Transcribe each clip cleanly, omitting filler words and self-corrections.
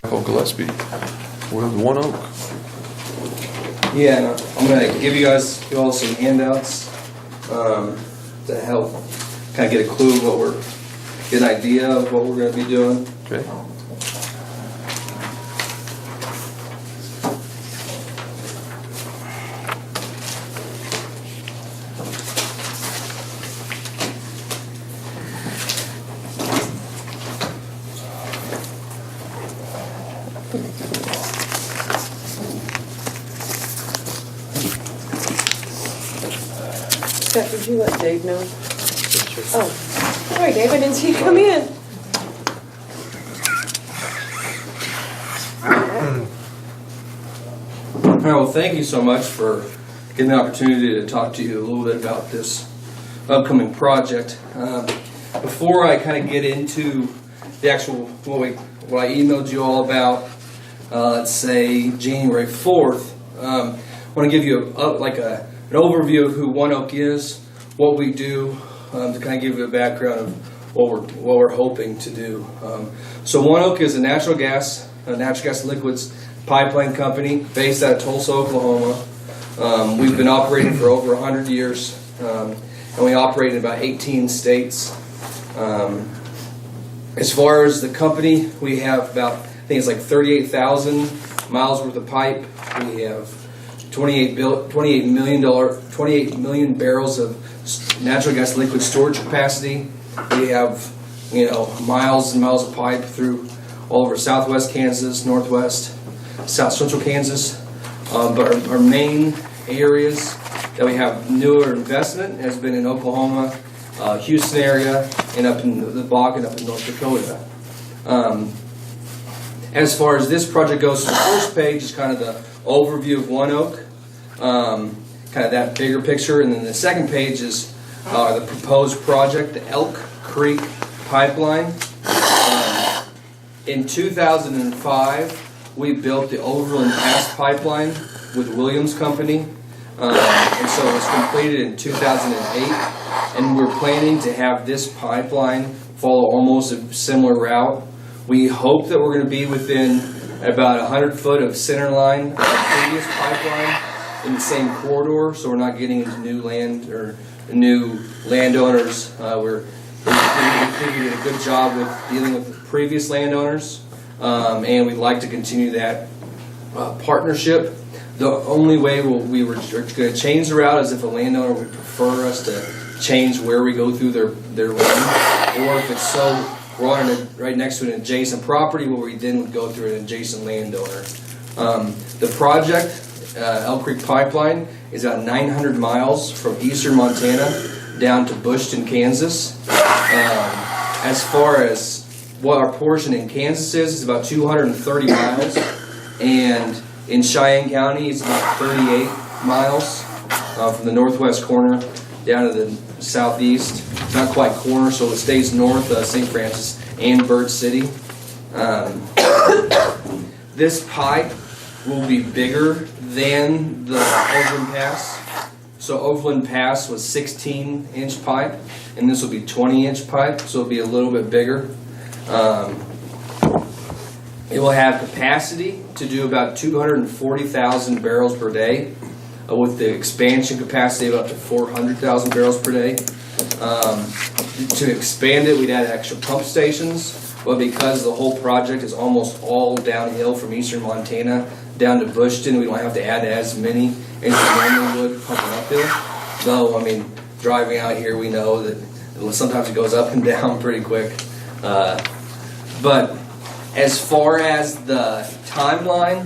Michael Gillespie with One Oak. Yeah, and I'm going to give you all some handouts to help kind of get a clue of get an idea of what we're going to be doing. Okay. Scott, did you let Dave know? Oh, sorry, Dave, I didn't see you come in. All right, well, thank you so much for getting the opportunity to talk to you a little bit about this upcoming project. Before I kind of get into the actual, what I emailed you all about, let's say January 4th, I want to give you an overview of who One Oak is, what we do, to kind of give you a background of what we're hoping to do. So One Oak is a natural gas liquids pipeline company based out of Tulsa, Oklahoma. We've been operating for over 100 years, and we operate in about 18 states. As far as the company, we have about, I think it's like 38,000 miles worth of pipe. We have 28 million barrels of natural gas liquid storage capacity. We have, miles and miles of pipe through all over southwest Kansas, northwest, south central Kansas. But our main areas that we have newer investment has been in Oklahoma, Houston area, and up in the Bakken, up in North Dakota. As far as this project goes, the first page is kind of the overview of One Oak, kind of that bigger picture, and then the second page is the proposed project, the Elk Creek Pipeline. In 2005, we built the Overland Pass Pipeline with Williams Company, and so it was completed in 2008, and we're planning to have this pipeline follow almost a similar route. We hope that we're going to be within about 100 foot of center line of the previous pipeline in the same corridor, so we're not getting into new land or new landowners. We think we did a good job with dealing with the previous landowners, and we'd like to continue that partnership. The only way we were going to change the route is if a landowner would prefer us to change where we go through their land, or if it's so we're on right next to an adjacent property where we then would go through an adjacent landowner. The project, Elk Creek Pipeline, is about 900 miles from eastern Montana down to Bushton, Kansas. As far as what our portion in Kansas is, it's about 230 miles, and in Cheyenne County, it's about 38 miles from the northwest corner down to the southeast. Not quite corner, so it stays north of St. Francis and Bird City. This pipe will be bigger than the Overland Pass. So Overland Pass was 16-inch pipe, and this will be 20-inch pipe, so it'll be a little bit bigger. It will have capacity to do about 240,000 barrels per day, with the expansion capacity of up to 400,000 barrels per day. To expand it, we'd add extra pump stations, but because the whole project is almost all downhill from eastern Montana down to Bushton, we don't have to add as many as we normally would pumping uphill. Though, driving out here, we know that sometimes it goes up and down pretty quick. But as far as the timeline,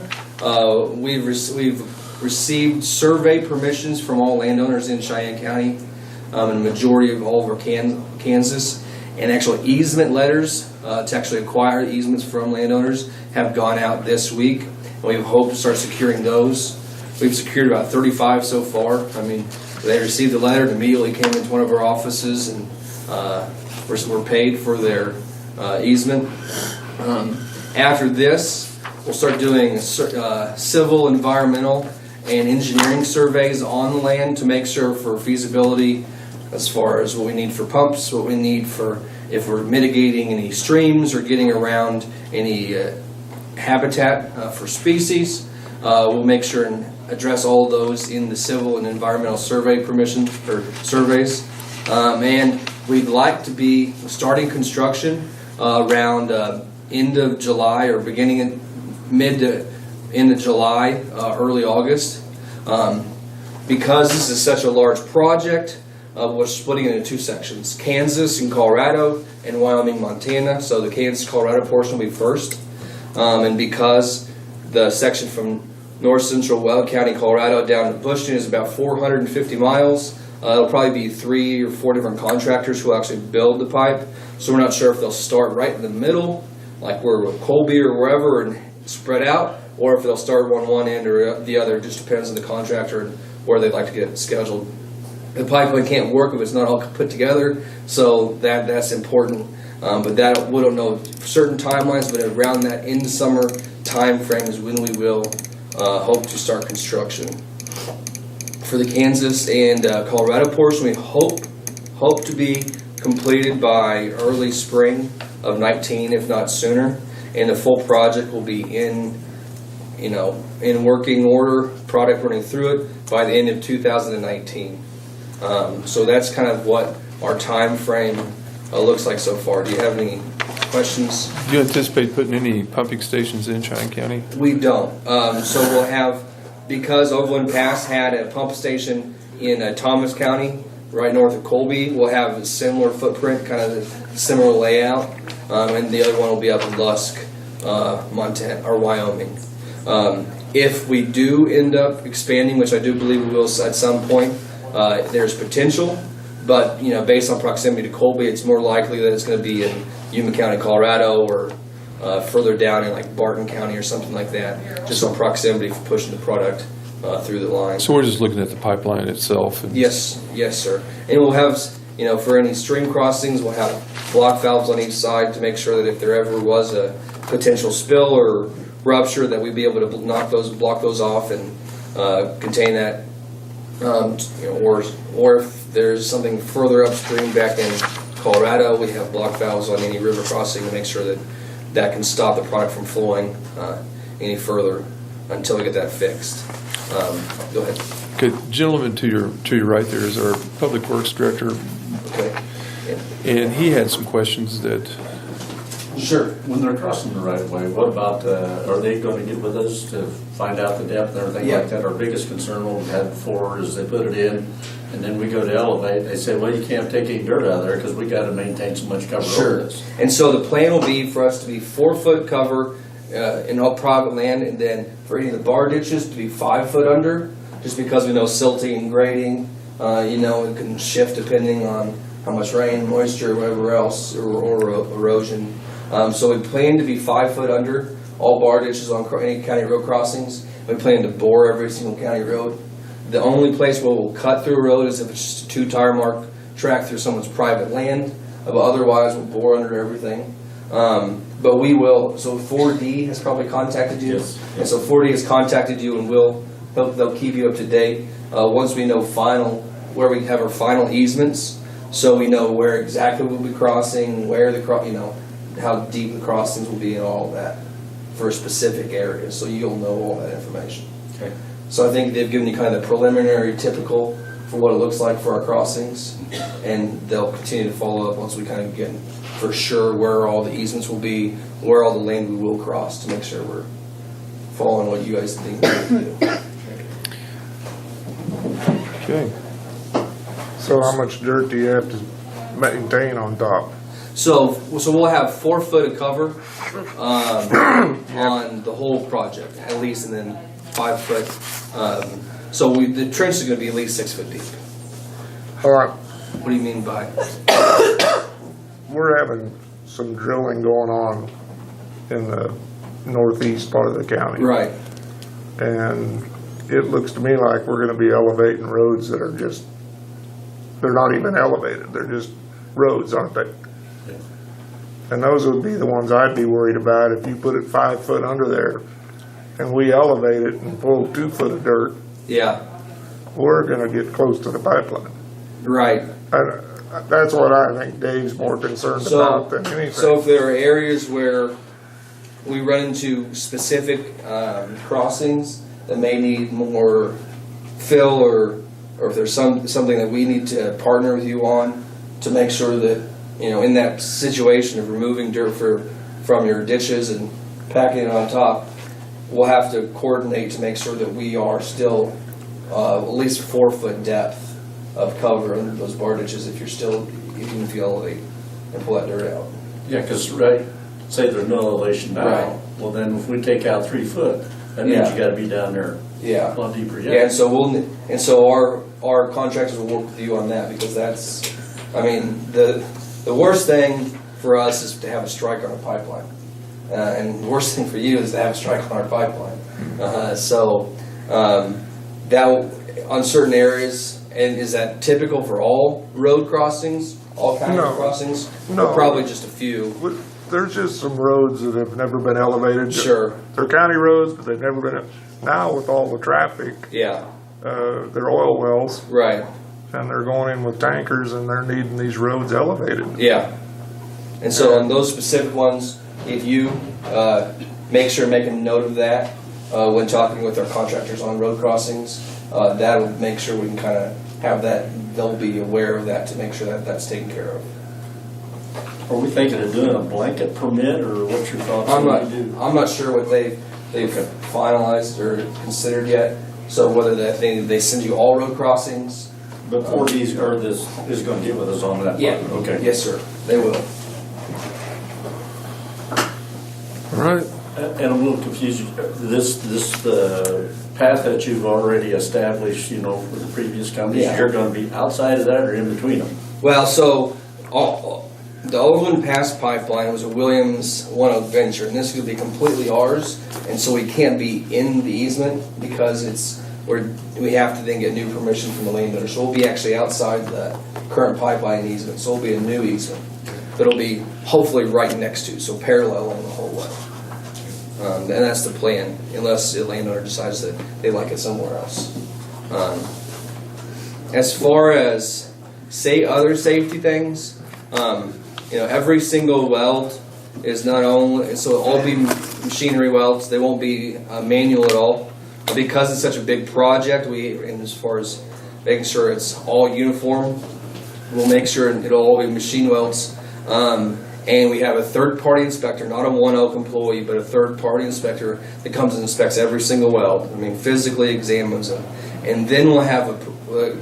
we've received survey permissions from all landowners in Cheyenne County, and the majority of all over Kansas, and actual easement letters to actually acquire easements from landowners have gone out this week, and we hope to start securing those. We've secured about 35 so far. They received the letter and immediately came into one of our offices and were paid for their easement. After this, we'll start doing civil, environmental, and engineering surveys on the land to make sure for feasibility as far as what we need for pumps, what we need for if we're mitigating any streams or getting around any habitat for species. We'll make sure and address all those in the civil and environmental survey permissions or surveys. And we'd like to be starting construction around end of July or beginning in mid to end of July, early August. Because this is such a large project, we're splitting it into two sections, Kansas and Colorado and Wyoming, Montana. So the Kansas-Colorado portion will be first. And because the section from north central Weld County, Colorado down to Bushton is about 450 miles, it'll probably be 3 or 4 different contractors who will actually build the pipe. So we're not sure if they'll start right in the middle, like we're with Colby or wherever, and spread out, or if they'll start one end or the other. It just depends on the contractor and where they'd like to get it scheduled. The pipeline can't work if it's not all put together, so that's important. But that we don't know certain timelines, but around that end summer time frame is when we will hope to start construction. For the Kansas and Colorado portion, we hope to be completed by early spring of 19, if not sooner, and the full project will be in working order, product running through it by the end of 2019. So that's kind of what our time frame looks like so far. Do you have any questions? Do you anticipate putting any pumping stations in Cheyenne County? We don't. So we'll have, because Overland Pass had a pump station in Thomas County, right north of Colby, we'll have a similar footprint, kind of a similar layout, and the other one will be up in Lusk, Montana or Wyoming. If we do end up expanding, which I do believe we will at some point, there's potential, but based on proximity to Colby, it's more likely that it's going to be in Yuma County, Colorado, or further down in like Barton County or something like that, just on proximity for pushing the product through the line. So we're just looking at the pipeline itself. And Yes, sir. And we'll have, for any stream crossings, we'll have block valves on each side to make sure that if there ever was a potential spill or rupture, that we'd be able to block those off and contain that. Or if there's something further upstream back in Colorado, we have block valves on any river crossing to make sure that can stop the product from flowing any further until we get that fixed. Go ahead. Okay, gentleman to your right there is our Public Works Director, Okay. Yeah. and he had some questions that. Sure. When they're crossing the right of way, what about, are they going to get with us to find out the depth and everything Yeah. like that? Our biggest concern, what we've had before, is they put it in, and then we go to elevate, they say, well, you can't take any dirt out of there because we got to maintain so much cover over this. And so the plan will be for us to be 4-foot cover in all private land, and then for any of the bar ditches to be 5 foot under, just because we know silting and grading, it can shift depending on how much rain, moisture, whatever else, or erosion. So we plan to be 5 foot under all bar ditches on any county road crossings. We plan to bore every single county road. The only place where we'll cut through a road is if it's just a 2-tire mark track through someone's private land. But otherwise, we'll bore under everything. But we will. So 4D has probably contacted you. Yes. And so 4D has contacted you, and they'll keep you up to date once we know where we have our final easements. So we know where exactly we'll be crossing, where how deep the crossings will be and all of that for specific areas. So you'll know all that information. Okay. So I think they've given you kind of the preliminary typical for what it looks like for our crossings, and they'll continue to follow up once we kind of get for sure where all the easements will be, where all the land we will cross, to make sure we're following what you guys think we need to do. Okay. So how much dirt do you have to maintain on top? So we'll have 4 foot of cover on the whole project, at least, and then 5 foot. So the trench is going to be at least 6 foot deep. All right, What do you mean by? we're having some drilling going on in the northeast part of the county. Right. And it looks to me like we're gonna be elevating roads that are they're not even elevated, they're just roads, aren't they? And those would be the ones I'd be worried about if you put it 5 foot under there and we elevate it and pull 2 foot of dirt, Yeah. we're gonna get close to the pipeline. Right. That's what I think Dave's more concerned about than anything. So if there are areas where we run into specific crossings that may need more fill, or if there's something that we need to partner with you on to make sure that, in that situation of removing dirt from your ditches and packing it on top, we'll have to coordinate to make sure that we are still at least 4 foot depth of cover under those bar ditches even if you elevate and pull that dirt out. Yeah, because, right, say there's no elevation now, Right. well then if we take out 3 foot, that means Yeah. you gotta be down there Yeah. a lot deeper. Yeah, and so our contractors will work with you on that, because that's, the worst thing for us is to have a strike on a pipeline. And the worst thing for you is to have a strike on our pipeline. That, on certain areas, and is that typical for all road crossings, all kinds No. of crossings? No. Or probably just a few? There's just some roads that have never been elevated. Sure. They're county roads, but they've never been, now with all the traffic, Yeah, they're oil wells, right, and they're going in with tankers, and they're needing these roads elevated. yeah. And so on those specific ones, if you make sure to make a note of that when talking with our contractors on road crossings, that'll make sure we can kind of have that, they'll be aware of that to make sure that that's taken care of. Are we thinking of doing a blanket permit, or what's your thoughts on what we do? I'm not sure what they've finalized or considered yet, so whether they send you all road crossings. But 4D's, or this is gonna get with us on that? Yeah. Okay. Yes, sir, they will. All right. And I'm a little confused, this path that you've already established, for the previous companies, Yeah. you're gonna be outside of that or in between them? Well, so the Overland Pass pipeline was a Williams One Oak venture, and this would be completely ours, and so we can't be in the easement because we have to then get new permission from the landowner. So we'll be actually outside the current pipeline easement, so it'll be a new easement. But it'll be hopefully right next to, so parallel on the whole way. And that's the plan, unless the landowner decides that they like it somewhere else. As far as other safety things, every single weld is not only, so it'll all be machinery welds, they won't be manual at all. Because it's such a big project, and as far as making sure it's all uniform, we'll make sure it'll all be machine welds. And we have a third-party inspector, not a One Oak employee, but a third-party inspector that comes and inspects every single weld. Physically examines them. And then we'll have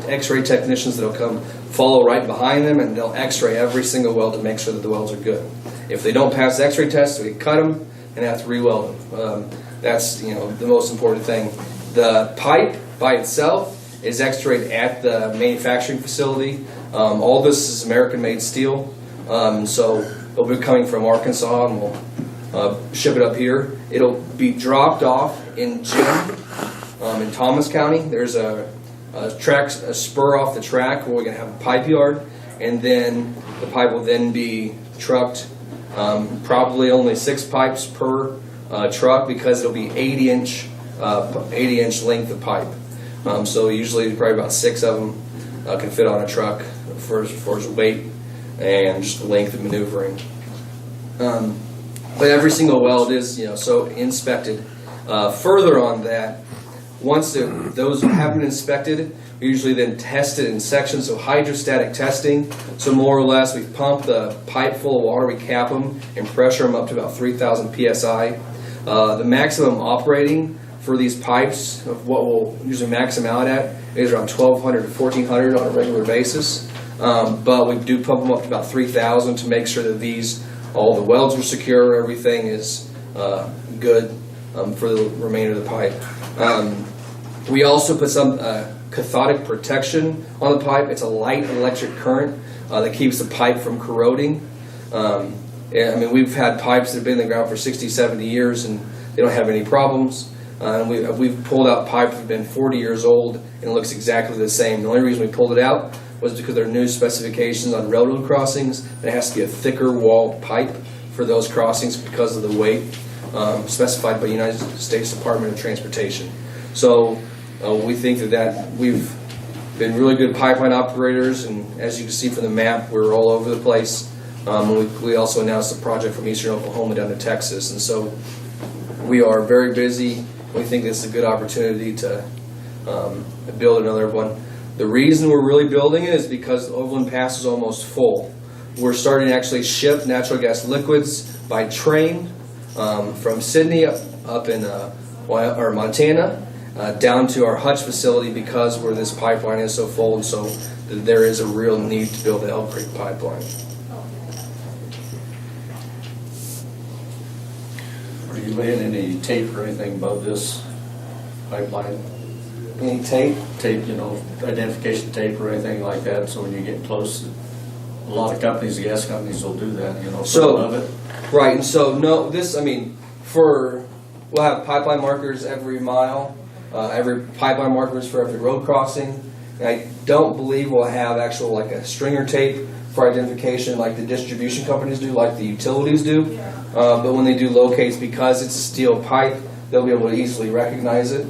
X-ray technicians that'll come follow right behind them, and they'll X-ray every single weld to make sure that the welds are good. If they don't pass the X-ray test, we cut them and have to re-weld them. That's the most important thing. The pipe by itself is X-rayed at the manufacturing facility. All this is American-made steel, so it'll be coming from Arkansas, and we'll ship it up here. It'll be dropped off in Jim in Thomas County. There's a spur off the track where we're going to have a pipe yard, and then the pipe will then be trucked. Probably only 6 pipes per truck, because it'll be 80-inch length of pipe. So usually probably about 6 of them can fit on a truck for its weight and just the length of maneuvering. But every single weld is so inspected. Further on that, once those have been inspected, we usually then test it in sections, so hydrostatic testing. So more or less, we pump the pipe full of water, we cap them, and pressure them up to about 3,000 PSI. The maximum operating for these pipes, of what we'll usually max them out at, is around 1,200 to 1,400 on a regular basis. But we do pump them up to about 3,000 to make sure that all the welds are secure, everything is good for the remainder of the pipe. We also put some cathodic protection on the pipe. It's a light electric current that keeps the pipe from corroding. We've had pipes that have been in the ground for 60, 70 years and they don't have any problems. We've pulled out pipes that have been 40 years old and it looks exactly the same. The only reason we pulled it out was because there are new specifications on railroad crossings. It has to be a thicker wall pipe for those crossings because of the weight specified by the United States Department of Transportation. So we think that we've been really good pipeline operators, and as you can see from the map, we're all over the place. We also announced a project from eastern Oklahoma down to Texas, and so we are very busy. We think this is a good opportunity to build another one. The reason we're really building it is because Overland Pass is almost full. We're starting to actually ship natural gas liquids by train from Sydney up in Montana down to our Hutch facility because where this pipeline is so full, and so there is a real need to build the Elk Creek pipeline. Are you laying any tape or anything above this pipeline? Any tape? Tape, identification tape or anything like that, so when you get close, a lot of companies, gas companies will do that, So- above it. Right, and so no, we'll have pipeline markers every mile, every pipeline markers for every road crossing. And I don't believe we'll have actual like a stringer tape for identification like the distribution companies do, like the utilities do. But when they do locates, because it's a steel pipe, they'll be able to easily recognize it.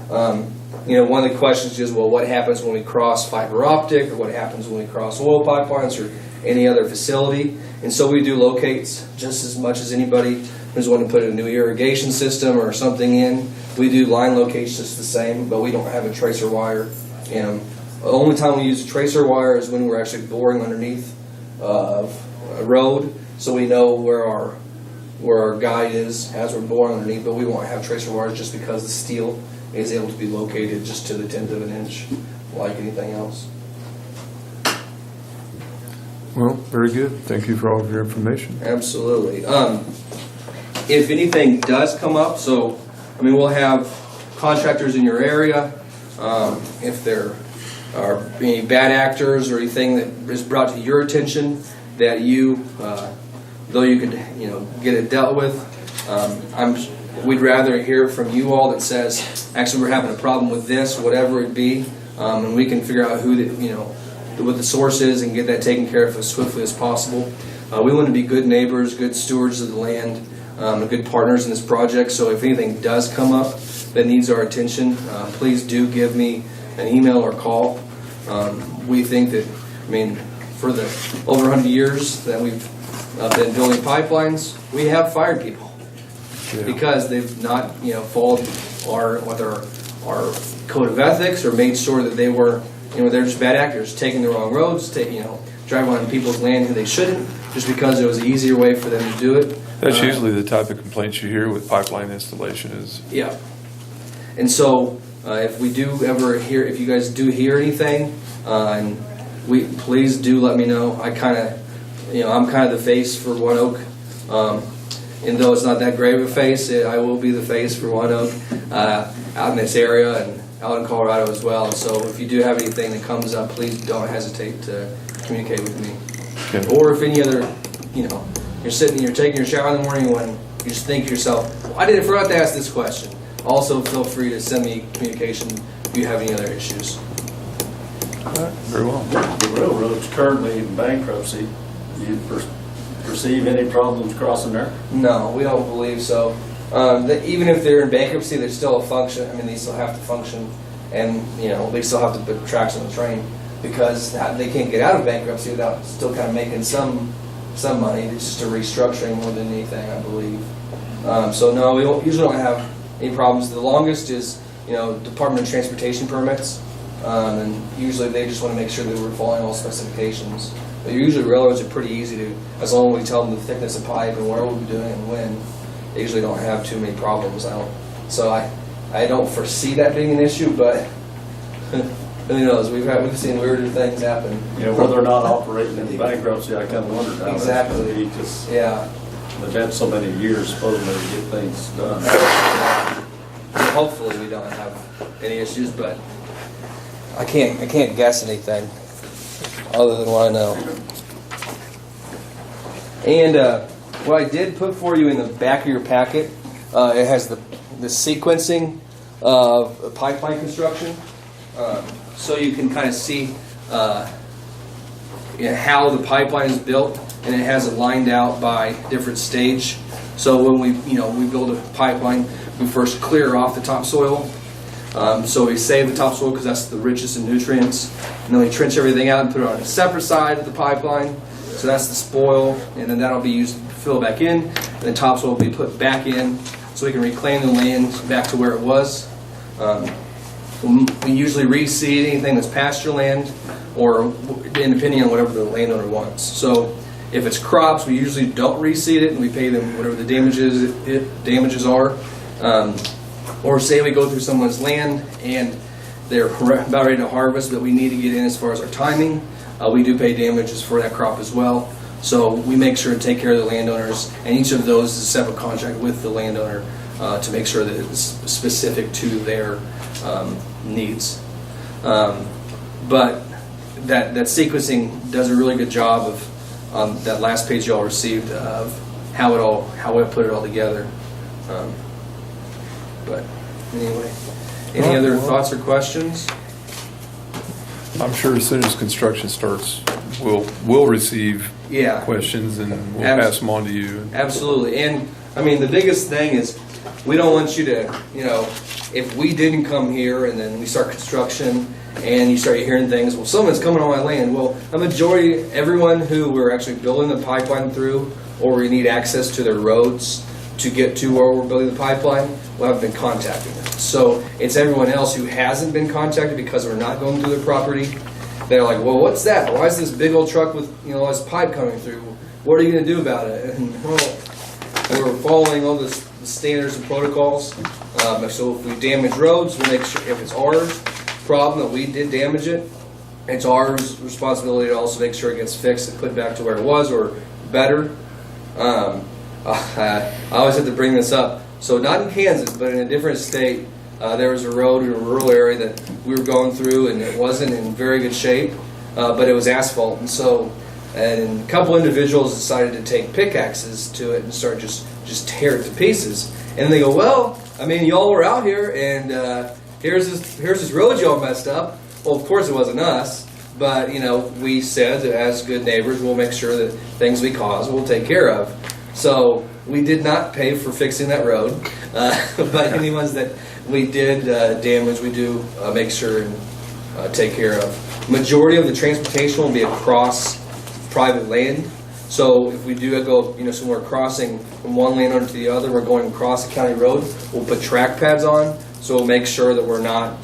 One of the questions is, well, what happens when we cross fiber optic, or what happens when we cross oil pipelines or any other facility? And so we do locates just as much as anybody who's wanting to put a new irrigation system or something in. We do line locates just the same, but we don't have a tracer wire. The only time we use a tracer wire is when we're actually boring underneath a road, so we know where our guide is as we're boring underneath, but we won't have tracer wires just because the steel is able to be located just to the 10th of an inch, like anything else. Well, very good. Thank you for all of your information. Absolutely. If anything does come up, we'll have contractors in your area. If there are any bad actors or anything that is brought to your attention that you, though you could, get it dealt with, we'd rather hear from you all that says, actually, we're having a problem with this, whatever it be, and we can figure out what the source is and get that taken care of as swiftly as possible. We want to be good neighbors, good stewards of the land, and good partners in this project. So if anything does come up that needs our attention, please do give me an email or call. We think that, for the over 100 years that we've been building pipelines, we have fired people. Yeah. Because they've not, followed our code of ethics or made sure that they were, they're just bad actors, taking the wrong roads, driving on people's land who they shouldn't, just because it was an easier way for them to do it. That's usually the type of complaints you hear with pipeline installation is. Yeah. And so, if you guys do hear anything, and please do let me know. I'm kind of the face for One Oak. And though it's not that great of a face, I will be the face for One Oak out in this area and out in Colorado as well. So if you do have anything that comes up, please don't hesitate to communicate with me. Okay. Or if any other, you're taking your shower in the morning when you just think to yourself, well, I forgot to ask this question. Also, feel free to send me communication if you have any other issues. All right, very well. The railroad's currently in bankruptcy. Do you perceive any problems crossing there? No, we don't believe so. Even if they're in bankruptcy, they're still a function. They still have to function, and they still have to put tracks on the train because they can't get out of bankruptcy without still kind of making some money. It's just a restructuring more than anything, I believe. So no, we usually don't have any problems. The longest is Department of Transportation permits, and usually they just want to make sure that we're following all specifications. But usually railroads are pretty easy to, as long as we tell them the thickness of pipe and where we'll be doing it and when, they usually don't have too many problems. I don't foresee that being an issue, but who knows? We've seen weirder things happen. Whether or not operating in bankruptcy, I kind of wondered how that's going to be, because they've had so many years supposedly to get things done. Hopefully we don't have any issues, but I can't guess anything other than what I know. And what I did put for you in the back of your packet, it has the sequencing of pipeline construction, so you can kind of see how the pipeline is built, and it has it lined out by different stage. So when we build a pipeline, we first clear off the topsoil. So we save the topsoil because that's the richest in nutrients, and then we trench everything out and put it on a separate side of the pipeline So that's the spoil, and then that'll be used to fill back in, and then topsoil will be put back in, so we can reclaim the land back to where it was. We usually reseed anything that's pasture land, or depending on whatever the landowner wants. So if it's crops, we usually don't reseed it, and we pay them whatever the damages are. Or say we go through someone's land and they're about ready to harvest, but we need to get in as far as our timing. We do pay damages for that crop as well. So we make sure to take care of the landowners, and each of those is a separate contract with the landowner to make sure that it's specific to their needs. But that sequencing does a really good job of that last page y'all received of how we put it all together. But anyway, any other thoughts or questions? I'm sure as soon as construction starts, we'll receive Yeah. questions and we'll Abs- pass them on to you. Absolutely. And I mean, the biggest thing is we don't want you to, if we didn't come here and then we start construction and you start hearing things, well, someone's coming on my land. Well, a majority, everyone who we're actually building the pipeline through, or we need access to their roads to get to where we're building the pipeline, will have been contacting them. So it's everyone else who hasn't been contacted because we're not going through their property. They're like, well, what's that? Why is this big old truck with all this pipe coming through? What are you going to do about it? And we're following all the standards and protocols. So if we damage roads, we make sure if it's our problem that we did damage it, it's our responsibility to also make sure it gets fixed and put back to where it was or better. I always have to bring this up. So not in Kansas, but in a different state, there was a road in a rural area that we were going through, and it wasn't in very good shape, but it was asphalt. And a couple individuals decided to take pickaxes to it and start just tear it to pieces. And they go, well, I mean, y'all were out here, and here's this road y'all messed up. Well, of course it wasn't us, but we said that as good neighbors, we'll make sure that things we cause we'll take care of. So we did not pay for fixing that road, but any ones that we did damage, we do make sure and take care of. Majority of the transportation will be across private land. So if we do go, somewhere crossing from one landowner to the other, we're going across the county road, we'll put track pads on, so we'll make sure that we're not,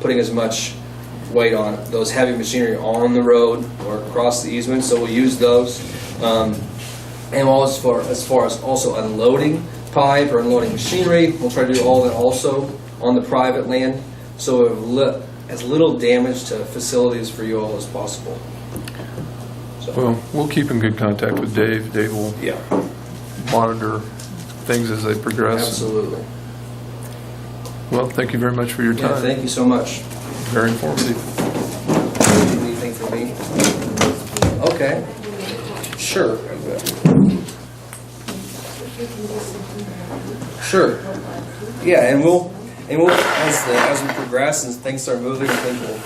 putting as much weight on those heavy machinery on the road or across the easement. So we'll use those. And as far as also unloading pipe or unloading machinery, we'll try to do all that also on the private land, so as little damage to facilities for you all as possible. So, Well, we'll keep in good contact with Dave. Dave will yeah, monitor things as they progress. absolutely. Well, thank you very much for your Yeah, time. thank you so much. Very informative. Anything for me? Okay. Sure. Sure. Yeah, and we'll as we progress and things start moving, I think we'll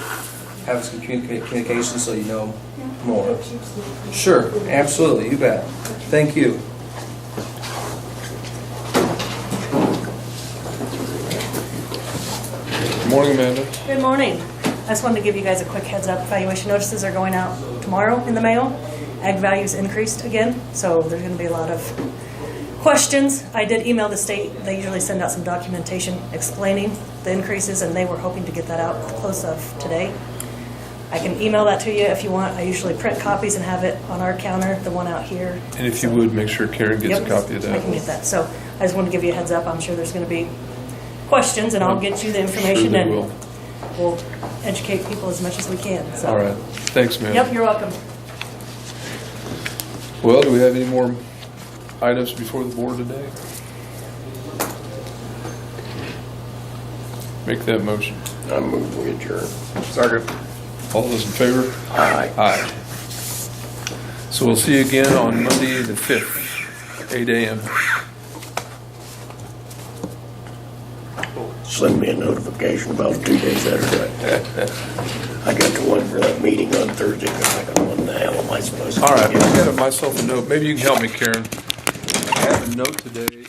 have some communication so you know more. Sure, absolutely, you bet. Thank you. Good morning, Amanda. Good morning. I just wanted to give you guys a quick heads up. Valuation notices are going out tomorrow in the mail. Ag values increased again, so there's going to be a lot of questions. I did email the state. They usually send out some documentation explaining the increases, and they were hoping to get that out close of today. I can email that to you if you want. I usually print copies and have it on our counter, the one out here. And if you would, make sure Karen gets a Yep, copy of I can that. get that. So I just wanted to give you a heads up. I'm sure there's going to be questions, and I'll get you the information, Sure they and will. we'll educate people as much as we can. So. All right. Thanks, man. Yep, you're welcome. Well, do we have any more items before the board today? Make that motion. I move we adjourn. Second. All those in favor? Aye. Aye. So we'll see you again on Monday the 5th, 8 a.m. Send me a notification about 2 days after that. I got the one for that meeting on Thursday, because I got one, the hell am I supposed to? All right, get? I got myself a note. Maybe you can help me, Karen. I have a note today.